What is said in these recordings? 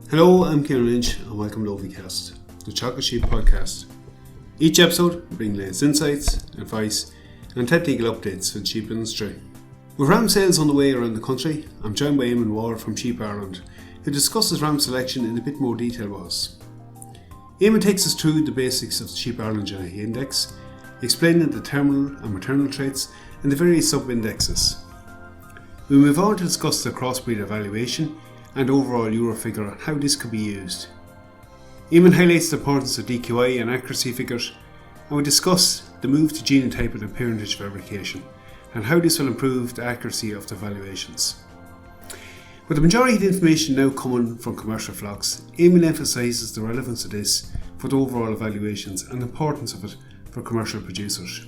Hello, I'm Ciaran Lynch and welcome to OviCast, the Chocolate Sheep podcast. Each episode brings latest insights, advice and technical updates for the sheep industry. With ram sales on the way around the country, I'm joined by Eamon Wall from Sheep Ireland, who discusses ram selection in a bit more detail with us. Eamon takes us through the basics of the Sheep Ireland Genetic Index, explaining the terminal and maternal traits and the various sub-indexes. We move on to discuss the crossbreed evaluation and overall Euro figure and how this could be used. Eamon highlights the importance of DQI and accuracy figures, and we discuss the move to genotyping and parentage verification and how this will improve the accuracy of the evaluations. With the majority of the information now coming from commercial flocks, Eamon emphasises the relevance of this for the overall evaluations and the importance of it for commercial producers.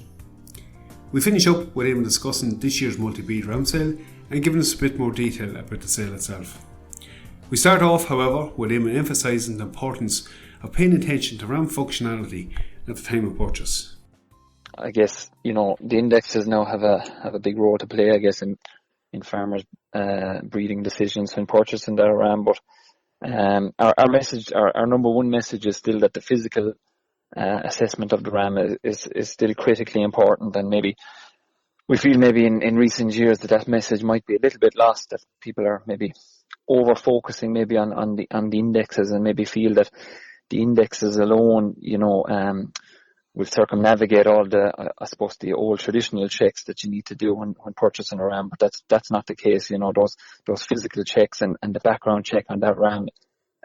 We finish up with Eamon discussing this year's multi-breed ram sale and giving us a bit more detail about the sale itself. We start off, however, with Eamon emphasising the importance of paying attention to ram functionality at the time of purchase. I guess, the indexes now have a big role to play, I guess, in farmers' breeding decisions when purchasing their ram. But our message, our number one message is still that the physical assessment of the ram is still critically important, and maybe we feel maybe in recent years that message might be a little bit lost, that people are maybe over focusing maybe on the indexes and maybe feel that the indexes alone, will circumnavigate all the old traditional checks that you need to do when purchasing a ram. But that's not the case. Those physical checks and the background check on that ram,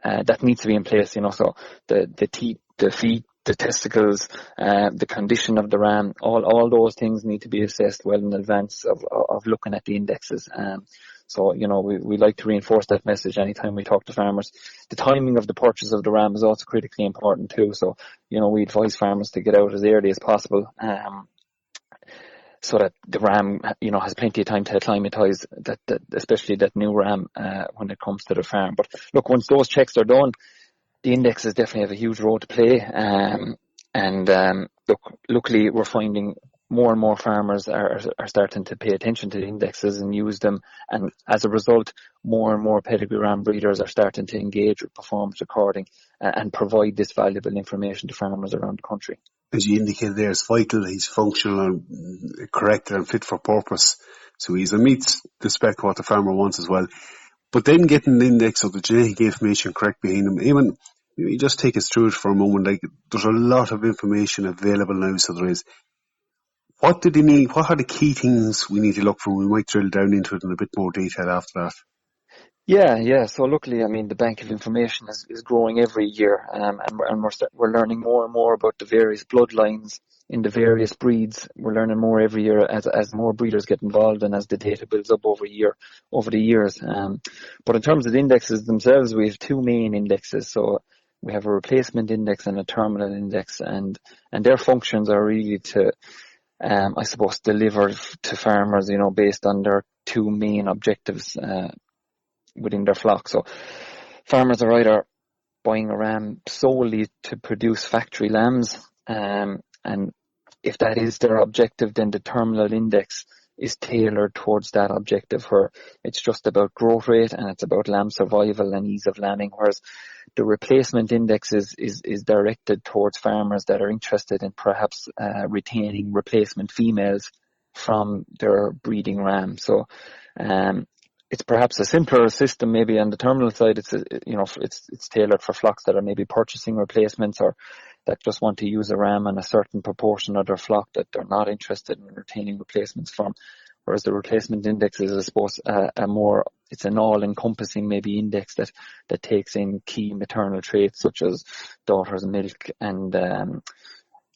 that needs to be in place. So the teeth, the feet, the testicles, the condition of the ram, all those things need to be assessed well in advance of looking at the indexes. So, we like to reinforce that message anytime we talk to farmers. The timing of the purchase of the ram is also critically important too. So, we advise farmers to get out as early as possible, so that the ram, has plenty of time to acclimatise, that especially that new ram, when it comes to the farm. But look, once those checks are done, the indexes definitely have a huge role to play. Luckily we're finding more and more farmers are starting to pay attention to the indexes and use them, and as a result, more and more pedigree ram breeders are starting to engage with performance recording and provide this valuable information to farmers around the country. As you indicated there, it's vital that he's functional and correct and fit for purpose, so he meets the spec what the farmer wants as well. But then getting the index of the genetic information correct behind him, Eamon, you just take us through it for a moment. Like, there's a lot of information available now, so there is. What do they need? What are the key things we need to look for? We might drill down into it in a bit more detail after that. Yeah. So luckily, the bank of information is growing every year, and we're learning more and more about the various bloodlines in the various breeds. We're learning more every year as more breeders get involved and as the data builds up over the years. But in terms of the indexes themselves, we have two main indexes. So we have a replacement index and a terminal index, and their functions are really to deliver to farmers, based on their two main objectives within their flock. So farmers are either buying a ram solely to produce factory lambs, and if that is their objective, then the terminal index is tailored towards that objective, where it's just about growth rate and it's about lamb survival and ease of lambing, whereas the replacement index is directed towards farmers that are interested in perhaps retaining replacement females from their breeding ram. So it's perhaps a simpler system maybe on the terminal side. It's tailored for flocks that are maybe purchasing replacements, or that just want to use a ram in a certain proportion of their flock that they're not interested in retaining replacements from. Whereas the replacement index is, I suppose, it's an all-encompassing maybe index that takes in key maternal traits such as daughter's milk and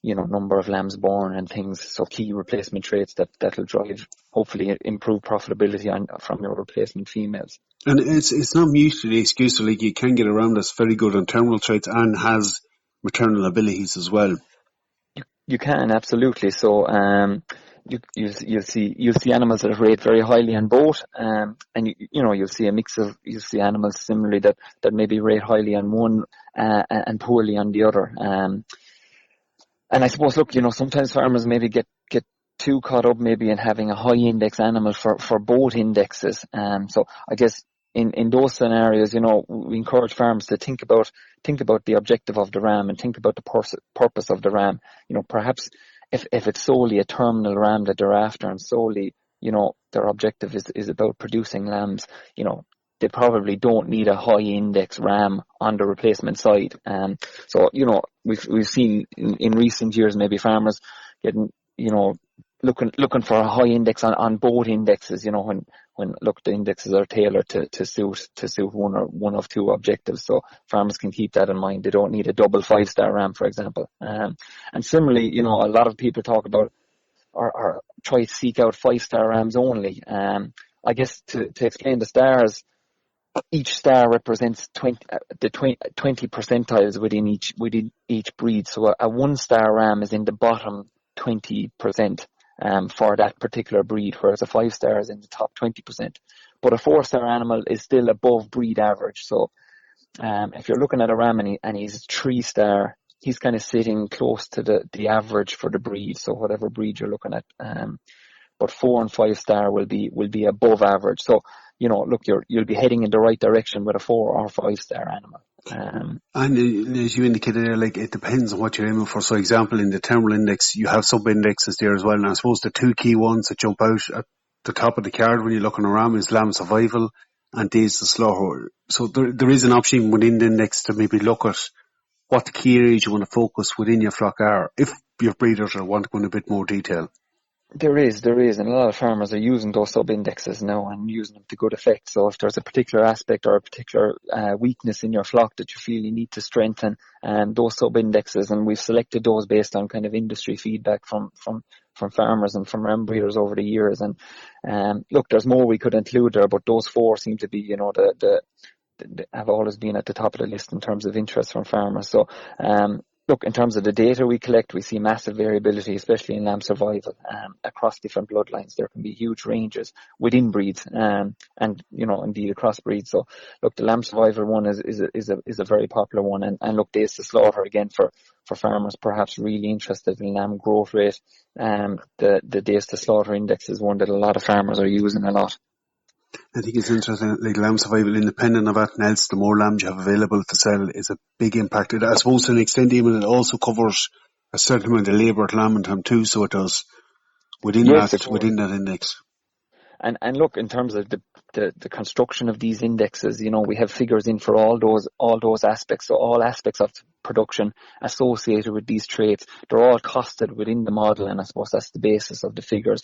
number of lambs born and things. So key replacement traits that'll drive, hopefully, improve profitability from your replacement females. And it's not mutually exclusive. Like, you can get a ram that's very good on terminal traits and has maternal abilities as well. You can, absolutely. So you'll see animals that rate very highly on both, and you'll see a mix of animals similarly that maybe rate highly on one and poorly on the other. And I suppose, look, sometimes farmers maybe get too caught up maybe in having a high index animal for both indexes. So I guess in those scenarios, we encourage farmers to think about the objective of the ram and think about the purpose of the ram. Perhaps if it's solely a terminal ram that they're after and solely, their objective is about producing lambs, they probably don't need a high index ram on the replacement side. So, we've seen in recent years maybe farmers getting, looking for a high index on both indexes, when the indexes are tailored to suit one of two objectives. So farmers can keep that in mind. They don't need a double 5-star ram, for example. And similarly, a lot of people talk about or try to seek out 5-star rams only. I guess to explain the stars, each star represents 20 percentiles within each breed. So a 1-star ram is in the bottom 20%. For that particular breed, whereas a 5-star is in the top 20%. But a 4-star animal is still above breed average. So if you're looking at a ram and he's 3-star, he's kind of sitting close to the average for the breed. So whatever breed you're looking at. But 4 and 5-star will be above average. So, you'll be heading in the right direction with a 4 or 5-star animal. And as you indicated there, it depends on what you're aiming for. So, example, in the terminal index, you have sub-indexes there as well. And I suppose the two key ones that jump out at the top of the card when you're looking around is lamb survival and days to slaughter. So there is an option within the index to maybe look at what the key areas you want to focus within your flock are, if your breeders want to go in a bit more detail. There is, and a lot of farmers are using those sub-indexes now and using them to good effect. So if there's a particular aspect or a particular weakness in your flock that you feel you need to strengthen, those sub-indexes, and we've selected those based on kind of industry feedback from farmers and from ram breeders over the years. And there's more we could include there, but those 4 seem to be, have always been at the top of the list in terms of interest from farmers. So, in terms of the data we collect, we see massive variability, especially in lamb survival, across different bloodlines. There can be huge ranges within breeds, and indeed across breeds. So, the lamb survival one is a very popular one, and days to slaughter again for farmers perhaps really interested in lamb growth rate. The days to slaughter index is one that a lot of farmers are using a lot. I think it's interesting, lamb survival, independent of anything else, the more lambs you have available to sell is a big impact. I suppose to an extent, even it also covers a certain amount of labour at lambing time too, so it does within that index. And in terms of the construction of these indexes, we have figures in for all those aspects. So all aspects of production associated with these traits, they're all costed within the model, and I suppose that's the basis of the figures.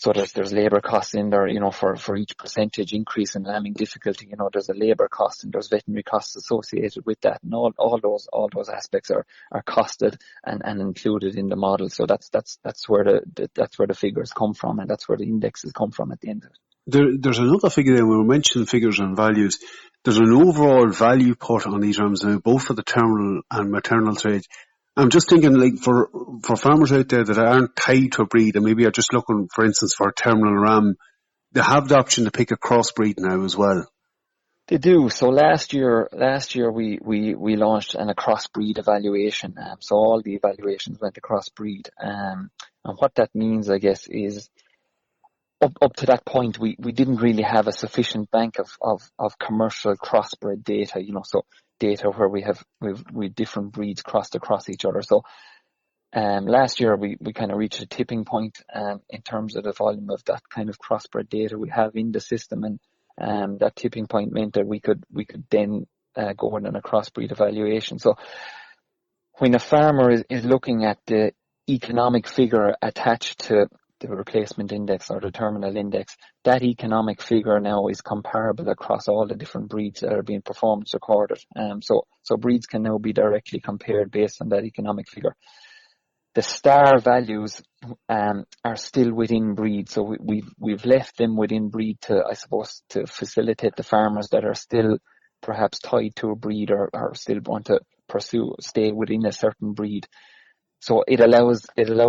So there's labour costs in there, for each percentage increase in lambing difficulty, there's a labour cost and there's veterinary costs associated with that. And all those aspects are costed and included in the model. So that's where the figures come from, and that's where the indexes come from at the end of it. There's another figure there. When we mentioned figures and values, there's an overall value put on these rams now, both for the terminal and maternal trade. I'm just thinking, for farmers out there that aren't tied to a breed and maybe are just looking, for instance, for a terminal ram, they have the option to pick a crossbreed now as well. They do. So last year we launched a crossbreed evaluation. So all the evaluations went to crossbreed. And what that means, I guess, is up to that point we didn't really have a sufficient bank of commercial crossbred data. So data where we have different breeds crossed across each other. So last year we kind of reached a tipping point in terms of the volume of that kind of crossbred data we have in the system, and that tipping point meant that we could then go in on a crossbreed evaluation. So when a farmer is looking at the economic figure attached to the replacement index or the terminal index, that economic figure now is comparable across all the different breeds that are being performance recorded. So breeds can now be directly compared based on that economic figure. The star values are still within breed, so we've left them within breed to facilitate the farmers that are still perhaps tied to a breed or still want to stay within a certain breed. So it allows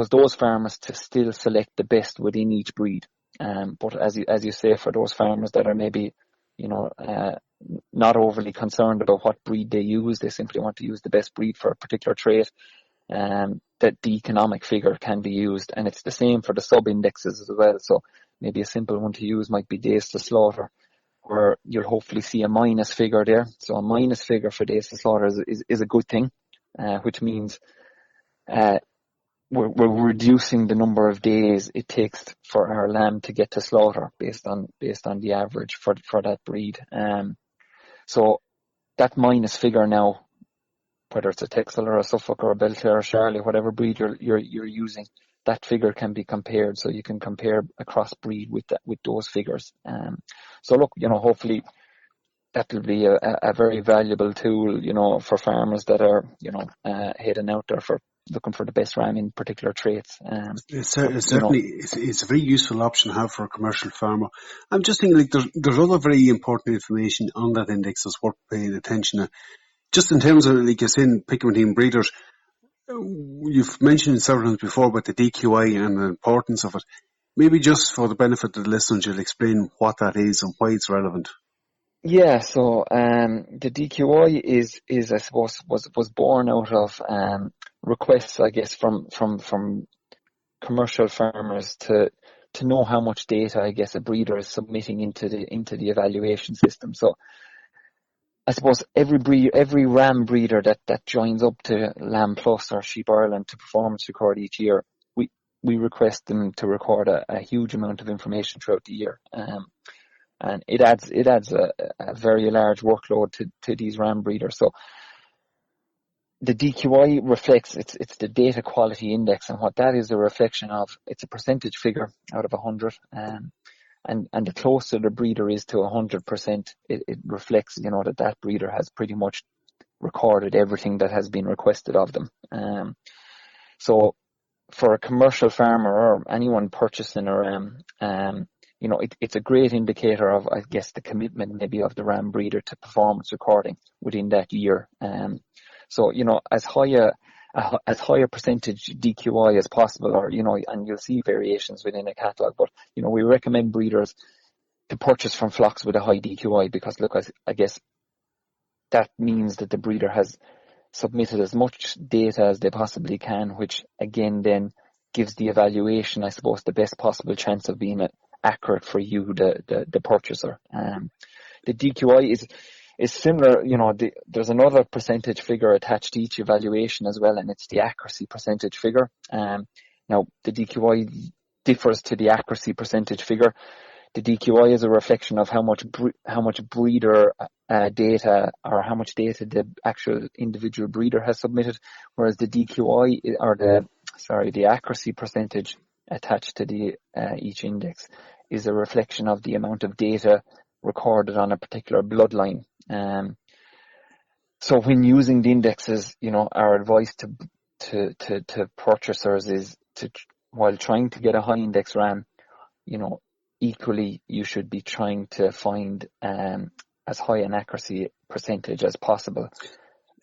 those farmers to still select the best within each breed. But as you say, for those farmers that are maybe, not overly concerned about what breed they use, they simply want to use the best breed for a particular trait, that the economic figure can be used. And it's the same for the sub-indexes as well. So maybe a simple one to use might be days to slaughter. where you'll hopefully see a minus figure there. So a minus figure for days to slaughter is a good thing, which means we're reducing the number of days it takes for our lamb to get to slaughter based on the average for that breed. So that minus figure now, whether it's a Texel or a Suffolk or a Belter or a Charolais, whatever breed you're using, that figure can be compared. So you can compare a cross breed with those figures. So look, hopefully that will be a very valuable tool, for farmers that are, heading out there for looking for the best ram in particular traits. It's a very useful option to have for a commercial farmer. I'm just thinking, like, there's other very important information on that index that's worth paying attention to. Just in terms of, like you're saying, picking between breeders, you've mentioned several times before about the DQI and the importance of it. Maybe just for the benefit of the listeners, you'll explain what that is and why it's relevant. Yeah, so the DQI is I suppose was born out of requests, I guess, from commercial farmers to know how much data, I guess, a breeder is submitting into the evaluation system. So I suppose every ram breeder that joins up to Lamb Plus or Sheep Ireland to performance record each year, we request them to record a huge amount of information throughout the year. And it adds a very large workload to these ram breeders. So the DQI reflects, it's the data quality index, and what that is a reflection of, it's a percentage figure out of 100. And the closer the breeder is to 100%, it reflects, that breeder has pretty much recorded everything that has been requested of them. So for a commercial farmer or anyone purchasing a ram, it's a great indicator of, I guess, the commitment maybe of the ram breeder to performance recording within that year. So, as high a percentage DQI as possible, or, and you'll see variations within a catalogue, but, we recommend breeders to purchase from flocks with a high DQI because, look, I guess that means that the breeder has submitted as much data as they possibly can, which again then gives the evaluation, I suppose, the best possible chance of being accurate for you, the purchaser. The DQI is similar, there's another percentage figure attached to each evaluation as well, and it's the accuracy percentage figure. Now, the DQI differs to the accuracy percentage figure. The DQI is a reflection of how much breeder data, or how much data the actual individual breeder has submitted, whereas the DQI, or the accuracy percentage attached to the each index, is a reflection of the amount of data recorded on a particular bloodline. So when using the indexes, our advice to purchasers is while trying to get a high index ram, equally you should be trying to find as high an accuracy percentage as possible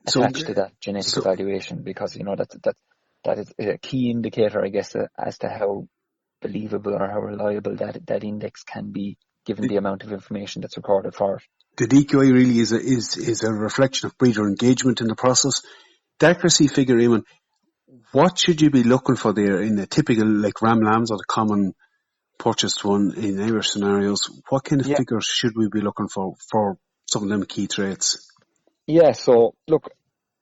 attached to that genetic evaluation, because that is a key indicator, I guess, as to how believable or how reliable that index can be, given the amount of information that's recorded for it. The DQI really is a reflection of breeder engagement in the process. The accuracy figure, Eamon, what should you be looking for there in a typical, like ram lambs or the common purchased one in Irish scenarios? What kind of figures should we be looking for some of them key traits? Yeah, so look,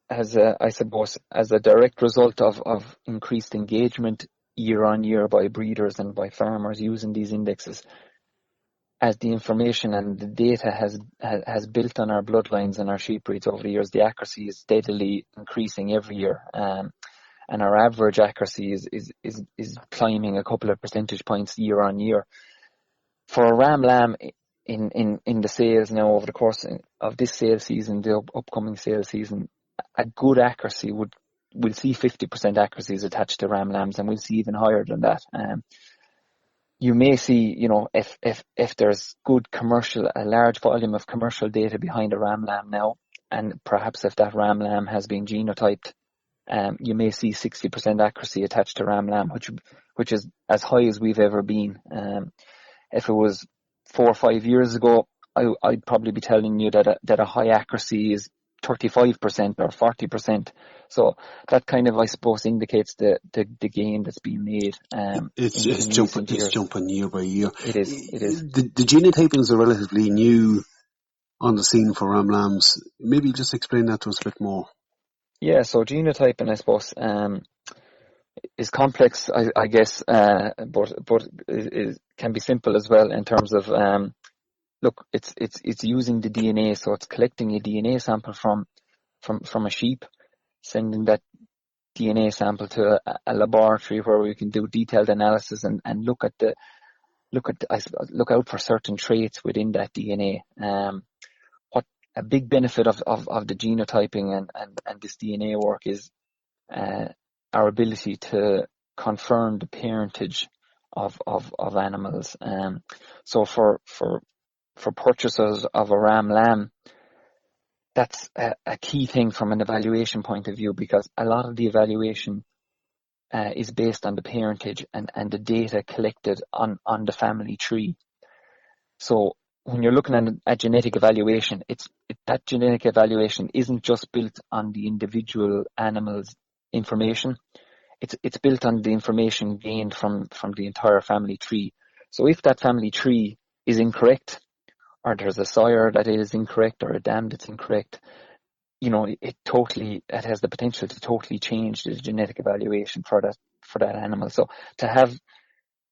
I suppose as a direct result of increased engagement year on year by breeders and by farmers using these indexes, as the information and the data has built on our bloodlines and our sheep breeds over the years, the accuracy is steadily increasing every year, and our average accuracy is climbing a couple of percentage points year on year. For a ram lamb in the sales now over the course of this sales season, the upcoming sales season, a good accuracy we'll see 50% accuracies attached to ram lambs, and we'll see even higher than that. You may see, if there's good a large volume of commercial data behind a ram lamb now, and perhaps if that ram lamb has been genotyped, you may see 60% accuracy attached to ram lamb, which is as high as we've ever been. If it was 4 or 5 years ago, I'd probably be telling you that a high accuracy is 35% or 40%. So that kind of, I suppose, indicates the gain that's being made It's in recent years. jumping year by year. It is. The genotyping is a relatively new on the scene for ram lambs. Maybe just explain that to us a bit more. Yeah, so genotyping, I suppose, is complex, I guess, but it can be simple as well in terms of, look, it's using the DNA, so it's collecting a DNA sample from a sheep, sending that DNA sample to a laboratory where we can do detailed analysis and look out for certain traits within that DNA. What a big benefit of the genotyping and this DNA work is our ability to confirm the parentage of animals. So for purchasers of a ram lamb, that's a key thing from an evaluation point of view, because a lot of the evaluation is based on the parentage and the data collected on the family tree. So when you're looking at a genetic evaluation, that genetic evaluation isn't just built on the individual animal's information. It's built on the information gained from the entire family tree. So if that family tree is incorrect, or there's a sire that is incorrect, or a dam that's incorrect, it has the potential to totally change the genetic evaluation for that animal. So to have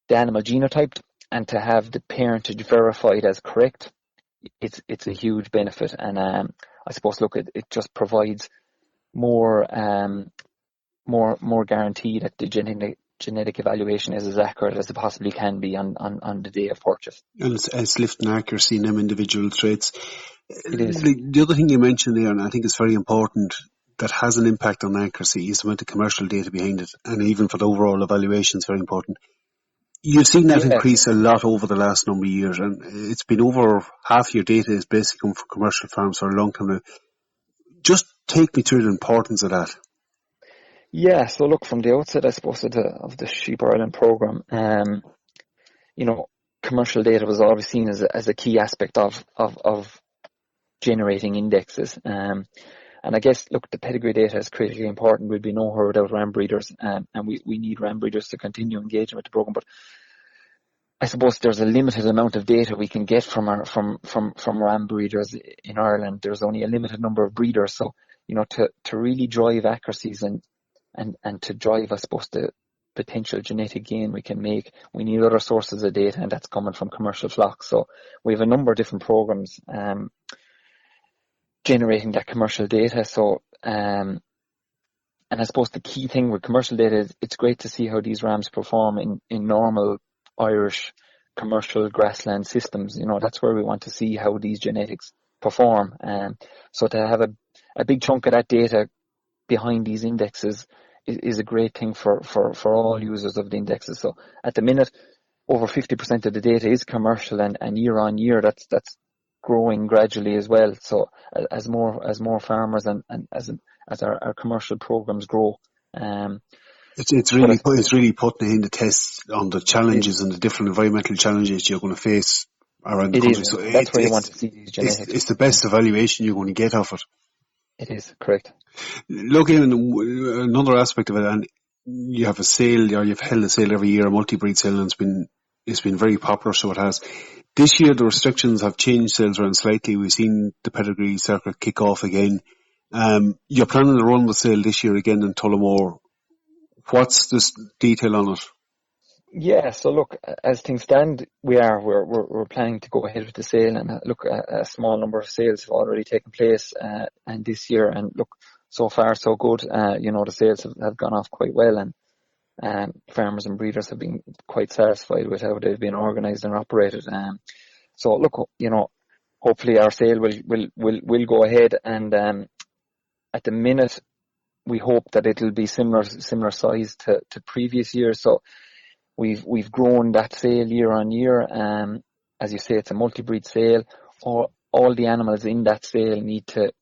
the animal genotyped and to have the parentage verified as correct, it's a huge benefit. And I suppose, look, it just provides more guarantee that the genetic evaluation is as accurate as it possibly can be on the day of purchase. And it's lifting accuracy in them individual traits. It is. The other thing you mentioned there, and I think it's very important, that has an impact on accuracy, is the amount of commercial data behind it, and even for the overall evaluation is very important. You've seen that increase a lot over the last number of years, and it's been over half your data is basically come from commercial farms for a long time now. Just take me through the importance of that. Yeah, so look, from the outset, I suppose, of the Sheep Ireland programme, commercial data was always seen as a key aspect of generating indexes. And I guess, look, the pedigree data is critically important. We'd be nowhere without ram breeders, and we need ram breeders to continue engaging with the programme. But I suppose there's a limited amount of data we can get from ram breeders in Ireland. There's only a limited number of breeders, so to really drive accuracies and to drive, I suppose, the potential genetic gain we can make, we need other sources of data, and that's coming from commercial flocks. So we have a number of different programs generating that commercial data. So and I suppose the key thing with commercial data is it's great to see how these rams perform in normal Irish commercial grassland systems. That's where we want to see how these genetics perform. So to have a big chunk of that data behind these indexes is a great thing for all users of the indexes. So at the minute, over 50% of the data is commercial, and year on year that's growing gradually as well. So as more farmers and as our commercial programs grow, it's really putting in the test on the challenges and the different environmental challenges you're going to face around the country. So that's where you want to see these genetics. It's the best evaluation you're going to get of it. It is, correct. Look, Eamon, another aspect of it, and you have a sale, or you've held a sale every year, a multi-breed sale, and it's been very popular, so it has. This year the restrictions have changed sales around slightly. We've seen the pedigree circuit kick off again. You're planning to run the sale this year again in Tullamore. What's this detail on it? Yeah, so look, as things stand, we're planning to go ahead with the sale, and look, a small number of sales have already taken place and this year, and look, so far so good. The sales have gone off quite well, and farmers and breeders have been quite satisfied with how they've been organised and operated. So look, hopefully our sale will go ahead, and at the minute we hope that it'll be similar size to previous years. So we've grown that sale year on year. As you say, it's a multi-breed sale. All the animals in that sale need to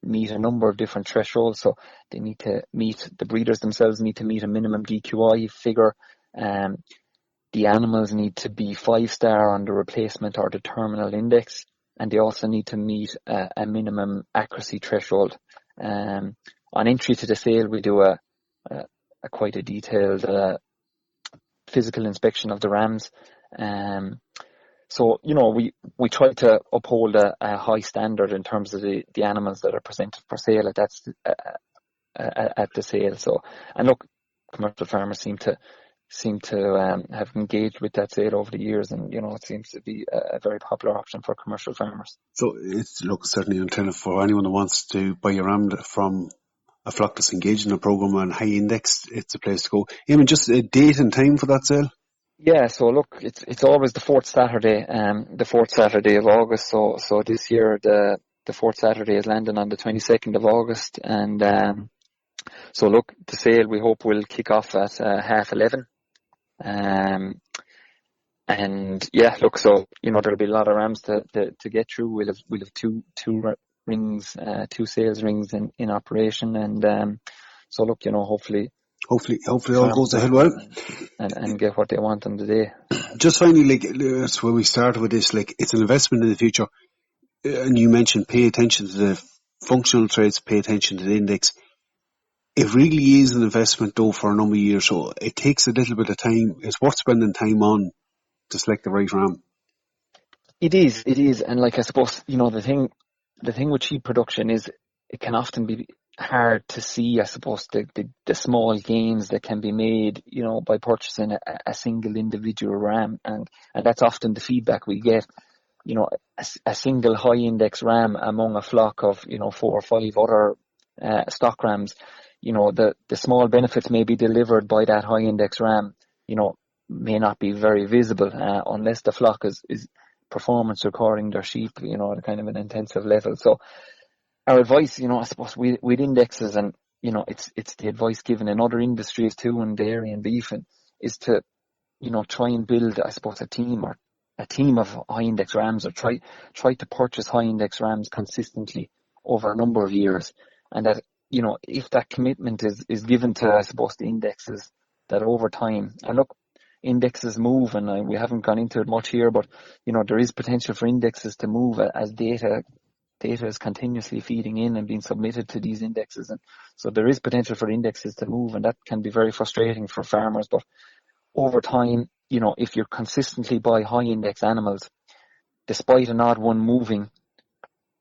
meet a number of different thresholds. So they need to meet, the breeders themselves need to meet a minimum DQI figure. The animals need to be 5-star on the replacement or the terminal index. and they also need to meet a minimum accuracy threshold. On entry to the sale, we do a quite a detailed physical inspection of the rams. So, we try to uphold a high standard in terms of the animals that are presented for sale at the sale. So, and look, commercial farmers seem to have engaged with that sale over the years, and it seems to be a very popular option for commercial farmers. So it's certainly an alternative for anyone who wants to buy a ram from a flock that's engaged in a program and high indexed. It's a place to go. Eamon, just a date and time for that sale? Yeah, so look, it's always the fourth Saturday of August. So this year the fourth Saturday is landing on the 22nd of August, and so look, the sale we hope will kick off at 11:30. And yeah, look, so there'll be a lot of rams to get through. We'll have two rings, two sales rings in operation, and so look, hopefully all goes ahead well, and get what they want on the day. Just finally, that's where we started with this. It's an investment in the future, and you mentioned pay attention to the functional traits, pay attention to the index. It really is an investment, though, for a number of years. So it takes a little bit of time. It's worth spending time on to select the right ram. It is, and I suppose the thing with sheep production is it can often be hard to see, I suppose, the small gains that can be made, by purchasing a single individual ram, and that's often the feedback we get. A single high index ram among a flock of 4 or 5 other stock rams, the small benefits may be delivered by that high index ram, may not be very visible unless the flock is performance recording their sheep, at kind of an intensive level. So our advice, I suppose with indexes, and it's the advice given in other industries too, in dairy and beef, and is to try and build, I suppose, a team of high index rams, or try to purchase high index rams consistently over a number of years, and that if that commitment is given to, I suppose, the indexes, that over time, and look, indexes move, and we haven't gone into it much here, but there is potential for indexes to move as data is continuously feeding in and being submitted to these indexes, and so there is potential for indexes to move, and that can be very frustrating for farmers. But over time, if you consistently buy high index animals, despite an odd one moving,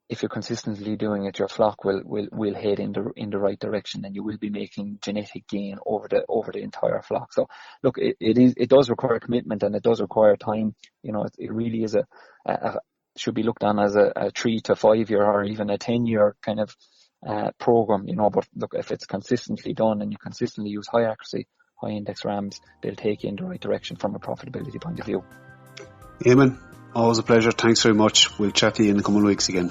if you're consistently doing it, your flock will head in the right direction, and you will be making genetic gain over the entire flock. So look, it does require commitment, and it does require time. It really is should be looked on as a 3 to 5 year or even a 10-year kind of program. But look, if it's consistently done and you consistently use high accuracy, high index rams, they'll take you in the right direction from a profitability point of view. Eamon, always a pleasure. Thanks very much. We'll chat to you in the coming weeks again.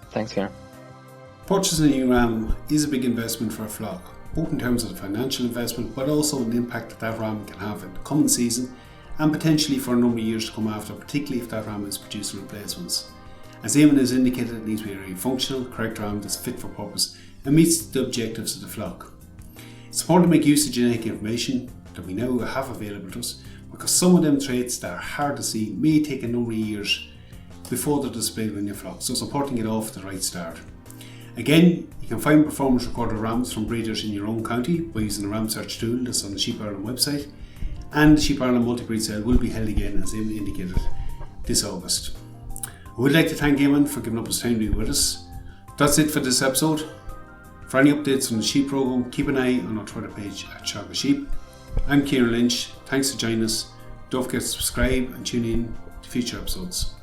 Thanks, Ciaran. Purchasing a new ram is a big investment for a flock, both in terms of the financial investment, but also the impact that ram can have in the coming season, and potentially for a number of years to come after, particularly if that ram is producing replacements. As Eamon has indicated, it needs to be a really functional, correct ram that's fit for purpose and meets the objectives of the flock. It's important to make use of genetic information that we now have available to us, because some of them traits that are hard to see may take a number of years before they're displayed in your flock, so it's important to get off to the right start. Again, you can find performance recorded rams from breeders in your own county by using the ram search tool that's on the Sheep Ireland website, and the Sheep Ireland multi-breed sale will be held again, as Eamon indicated, this August. I would like to thank Eamon for giving up his time to be with us. That's it for this episode. For any updates on the sheep programme, keep an eye on our Twitter page at Teagasc Sheep. I'm Ciaran Lynch. Thanks for joining us. Don't forget to subscribe and tune in to future episodes.